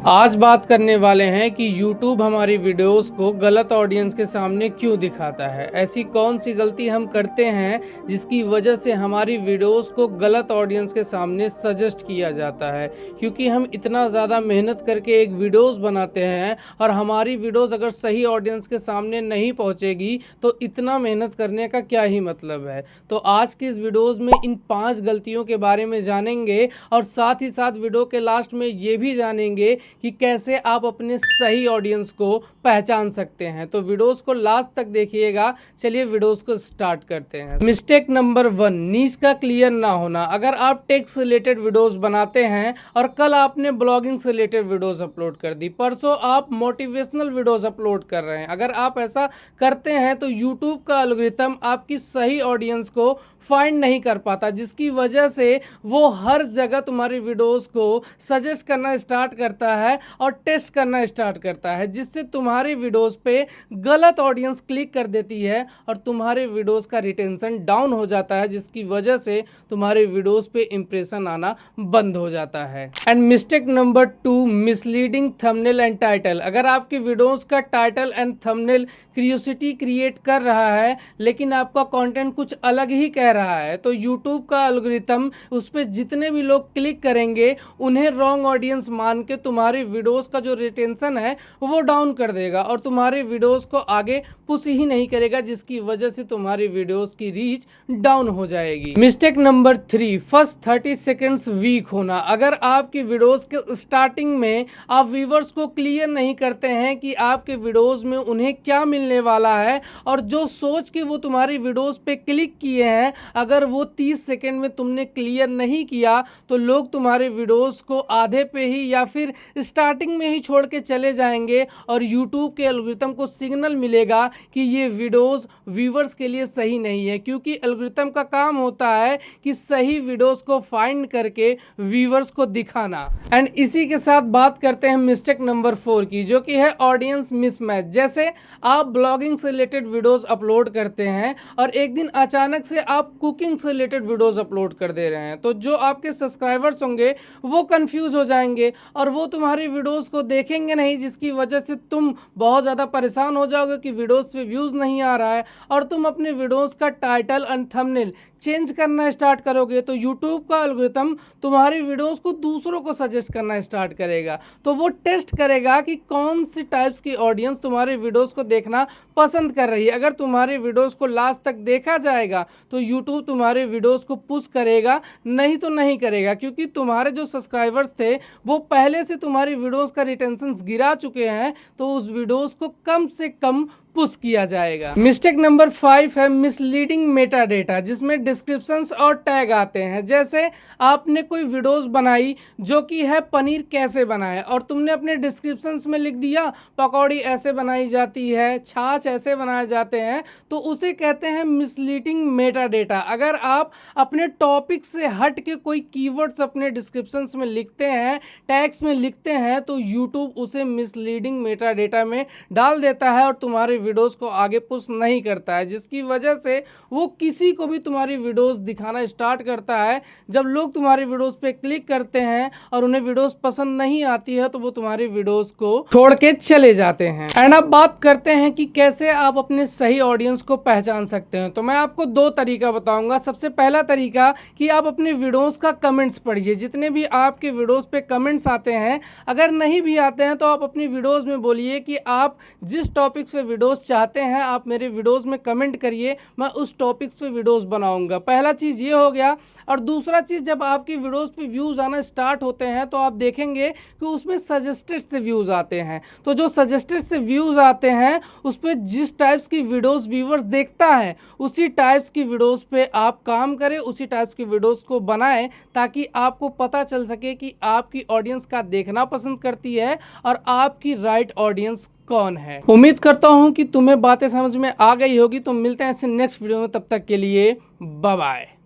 आज बात करने वाले हैं कि YouTube हमारी वीडियोस को गलत ऑडियंस के सामने क्यों दिखाता है। ऐसी कौन सी गलती हम करते हैं जिसकी वजह से हमारी वीडियोस को गलत ऑडियंस के सामने सजेस्ट किया जाता है। क्योंकि हम इतना ज़्यादा मेहनत करके एक वीडियोस बनाते हैं और हमारी वीडियोस अगर सही ऑडियंस के सामने नहीं पहुंचेगी तो इतना मेहनत करने का क्या ही मतलब है। तो आज की इस वीडियोस में इन 5 गलतियों के बारे में जानेंगे और साथ ही साथ वीडियो के लास्ट में ये भी जानेंगे कि कैसे आप अपने सही ऑडियंस को पहचान सकते हैं। तो वीडियोस को लास्ट तक देखिएगा। चलिए वीडियोस को स्टार्ट करते हैं। मिस्टेक नंबर 1, नीश का क्लियर ना होना। अगर आप टेक से रिलेटेड वीडियोस बनाते हैं और कल आपने ब्लॉगिंग से रिलेटेड वीडियोस अपलोड कर दी, परसों आप मोटिवेशनल वीडियोस अपलोड कर रहे हैं, अगर आप ऐसा करते हैं तो यूट्यूब का एल्गोरिथम आपकी सही ऑडियंस को फाइंड नहीं कर पाता, जिसकी वजह से वो हर जगह तुम्हारी वीडियोस को सजेस्ट करना स्टार्ट करता है और टेस्ट करना स्टार्ट करता है, जिससे तुम्हारी वीडियोस पे गलत ऑडियंस क्लिक कर देती है और तुम्हारे वीडियोस का रिटेंशन डाउन हो जाता है, जिसकी वजह से तुम्हारे वीडियोस पे इंप्रेशन आना बंद हो जाता है। And mistake number 2, misleading thumbnail and title. अगर आपकी वीडियोस का title and thumbnail curiosity create कर रहा है लेकिन आपका कंटेंट कुछ अलग ही कह रहा है, तो YouTube का एल्गोरिथम उस पर जितने भी लोग क्लिक करेंगे उन्हें रॉन्ग ऑडियंस मान के तुम्हारी वीडियोस का जो रिटेंशन है वो डाउन कर देगा और तुम्हारी वीडियोस को आगे पुश ही नहीं करेगा, जिसकी वजह से तुम्हारी वीडियोस की रीच डाउन हो जाएगी। Mistake number 3, first 30 seconds weak होना। अगर आपकी वीडियोस के स्टार्टिंग में आप व्यूवर्स को क्लियर नहीं करते हैं कि आपके वीडियोस में उन्हें क्या मिलने वाला है और जो सोच के वो तुम्हारी वीडियोस पे क्लिक किए हैं, अगर वो 30 सेकेंड में तुमने क्लियर नहीं किया तो लोग तुम्हारे वीडियोस को आधे पे ही या फिर स्टार्टिंग में ही छोड़ के चले जाएंगे और यूट्यूब के एल्गोरिथम को सिग्नल मिलेगा कि ये वीडियोस व्यूवर्स के लिए सही नहीं है, क्योंकि एल्गोरिथम का काम होता है कि सही वीडियोस को फाइंड करके व्यूवर्स को दिखाना। एंड इसी के साथ बात करते हैं मिस्टेक नंबर 4 की, जो कि है ऑडियंस मिसमैच। जैसे आप ब्लॉगिंग से रिलेटेड वीडियोस अपलोड करते हैं और एक दिन अचानक से आप कुकिंग से रिलेटेड वीडियोस अपलोड कर दे रहे हैं, तो जो आपके सब्सक्राइबर्स होंगे वो कंफ्यूज हो जाएंगे और वो तुम्हारी वीडियोस को देखेंगे नहीं, जिसकी वजह से तुम बहुत ज़्यादा परेशान हो जाओगे कि वीडियोस पे व्यूज़ नहीं आ रहा है और तुम अपने वीडियोस का टाइटल एंड थंबनेल चेंज करना स्टार्ट करोगे तो यूट्यूब का एल्गोरिथम तुम्हारी वीडियोस को दूसरों को सजेस्ट करना स्टार्ट करेगा। तो वो टेस्ट करेगा कि कौन सी टाइप्स की ऑडियंस तुम्हारे वीडियोस को देखना पसंद कर रही है। अगर तुम्हारे वीडियोस को लास्ट तक देखा जाएगा तो यूट्यूब तुम्हारे वीडियोस को पुश करेगा, नहीं तो नहीं करेगा, क्योंकि तुम्हारे जो सब्सक्राइबर्स थे वो पहले से तुम्हारी वीडियोस का रिटेंशन गिरा चुके हैं, तो उस वीडियोस को कम से कम पुश किया जाएगा। मिस्टेक नंबर 5 है मिसलीडिंग मेटा डेटा, जिसमें डिस्क्रिप्शंस और टैग आते हैं। जैसे आपने कोई वीडियोस बनाई जो कि है पनीर कैसे बनाए और तुमने अपने डिस्क्रिप्शंस में लिख दिया पकौड़ी ऐसे बनाई जाती है, छाछ ऐसे बनाए जाते हैं, तो उसे कहते हैं मिसलीडिंग मेटा डेटा। अगर आप अपने टॉपिक से हट के कोई कीवर्ड्स अपने डिस्क्रिप्शंस में लिखते हैं, टैग्स में लिखते हैं, तो यूट्यूब उसे मिसलीडिंग मेटा डेटा में डाल देता है और तुम्हारे वीडियोस को आगे पुश नहीं करता है, जिसकी वजह से वो किसी को भी तुम्हारी वीडियोस दिखाना स्टार्ट करता है। जब लोग तुम्हारी वीडियोस पे क्लिक करते हैं और उन्हें वीडियोस पसंद नहीं आती है तो वो तुम्हारी वीडियोस को छोड़ के चले जाते हैं। एंड अब बात करते हैं कि कैसे आप अपने सही ऑडियंस को पहचान सकते हैं। तो मैं आपको 2 तरीका बताऊंगा। सबसे पहला तरीका कि आप अपने वीडियोस का कमेंट्स पढ़िए। जितने भी आपके वीडियोस पे कमेंट्स आते हैं, अगर नहीं भी आते हैं तो आप अपनी वीडियोस में बोलिए कि आप जिस टॉपिक पे वीडियोस चाहते हैं आप मेरे वीडियोस में कमेंट करिए, मैं उस टॉपिक्स पे वीडियोस बनाऊंगा। पहला चीज़ ये हो गया। और दूसरा चीज़, जब आपकी वीडियोस पे व्यूज़ आना स्टार्ट होते हैं तो आप देखेंगे कि उसमें सजेस्टेड से व्यूज़ आते हैं। तो जो सजेस्टेड से व्यूज़ आते हैं उस पर जिस टाइप्स की वीडियोस व्यूवर्स देखता है उसी टाइप्स की वीडियोस पे आप काम करें, उसी टाइप्स की वीडियोस को बनाएं, ताकि आपको पता चल सके कि आपकी ऑडियंस का देखना पसंद करती है और आपकी राइट ऑडियंस कौन है। उम्मीद करता हूं कि तुम्हें बातें समझ में आ गई होगी। तो मिलते हैं ऐसे नेक्स्ट वीडियो में, तब तक के लिए बाय बाय।